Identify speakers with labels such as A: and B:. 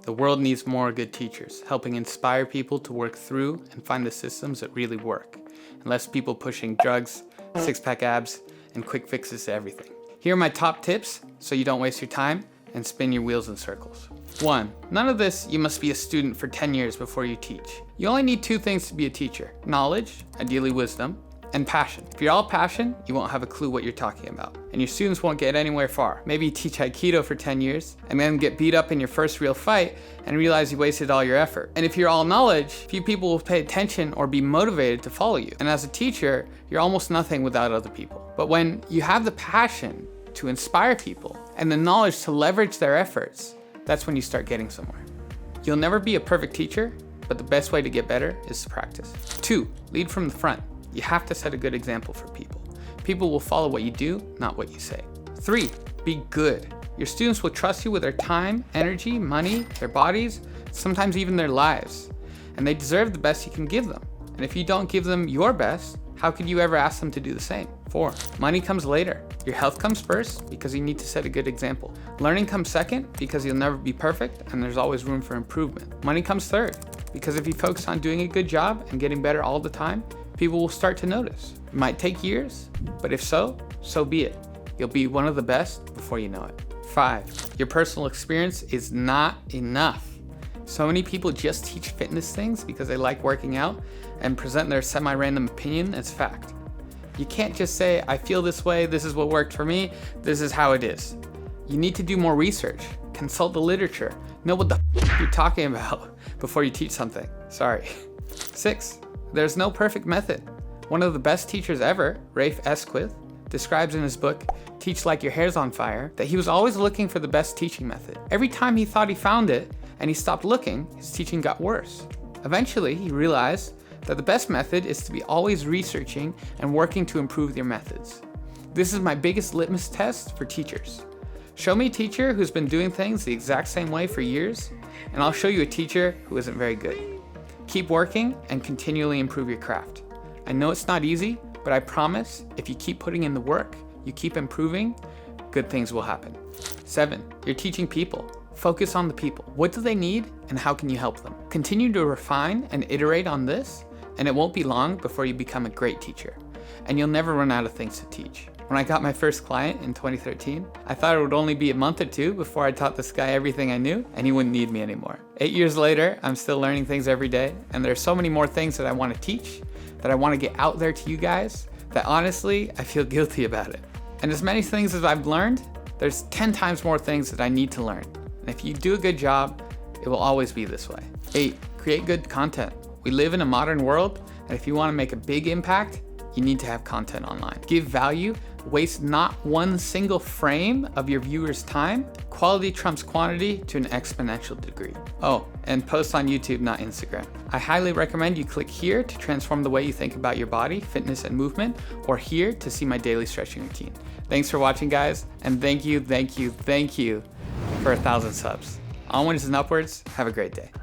A: The world needs more good teachers, helping inspire people to work through and find the systems that really work, and less people pushing drugs, six-pack abs, and quick fixes to everything. Here are my top tips so you don't waste your time and spin your wheels in circles. 1. None of this, you must be a student for 10 years before you teach. You only need 2 things to be a teacher: knowledge, ideally wisdom, and passion. If you're all passion, you won't have a clue what you're talking about, and your students won't get anywhere far. Maybe you teach Aikido for 10 years and then get beat up in your first real fight and realize you wasted all your effort. And if you're all knowledge, few people will pay attention or be motivated to follow you. And as a teacher, you're almost nothing without other people. But when you have the passion to inspire people and the knowledge to leverage their efforts, that's when you start getting somewhere. You'll never be a perfect teacher, but the best way to get better is to practice. 2. Lead from the front. You have to set a good example for people. People will follow what you do, not what you say. 3. Be good. Your students will trust you with their time, energy, money, their bodies, sometimes even their lives. And they deserve the best you can give them. And if you don't give them your best, how could you ever ask them to do the same? 4. Money comes later. Your health comes first because you need to set a good example. Learning comes second because you'll never be perfect and there's always room for improvement. Money comes third because if you focus on doing a good job and getting better all the time, people will start to notice. It might take years, but if so, so be it. You'll be one of the best before you know it. 5. Your personal experience is not enough. So many people just teach fitness things because they like working out and present their semi-random opinion as fact. You can't just say, I feel this way, this is what worked for me, this is how it is. You need to do more research, consult the literature, know what the you're talking about before you teach something. Sorry. 6. There's no perfect method. One of the best teachers ever, Rafe Esquith, describes in his book, Teach Like Your Hair's on Fire, that he was always looking for the best teaching method. Every time he thought he found it and he stopped looking, his teaching got worse. Eventually, he realized that the best method is to be always researching and working to improve your methods. This is my biggest litmus test for teachers. Show me a teacher who's been doing things the exact same way for years, and I'll show you a teacher who isn't very good. Keep working and continually improve your craft. I know it's not easy, but I promise if you keep putting in the work, you keep improving, good things will happen. 7. You're teaching people. Focus on the people. What do they need and how can you help them? Continue to refine and iterate on this, and it won't be long before you become a great teacher. And you'll never run out of things to teach. When I got my first client in 2013, I thought it would only be a month or 2 before I taught this guy everything I knew and he wouldn't need me anymore. 8 years later, I'm still learning things every day, and there's so many more things that I want to teach, that I want to get out there to you guys, that honestly, I feel guilty about it. And as many things as I've learned, there's 10 times more things that I need to learn. And if you do a good job, it will always be this way. 8. Create good content. We live in a modern world, and if you want to make a big impact, you need to have content online. Give value, waste not one single frame of your viewers' time. Quality trumps quantity to an exponential degree. Oh, and post on YouTube, not Instagram. I highly recommend you click here to transform the way you think about your body, fitness, and movement, or here to see my daily stretching routine. Thanks for watching, guys, and thank you for 1,000 subs. Onwards and upwards, have a great day.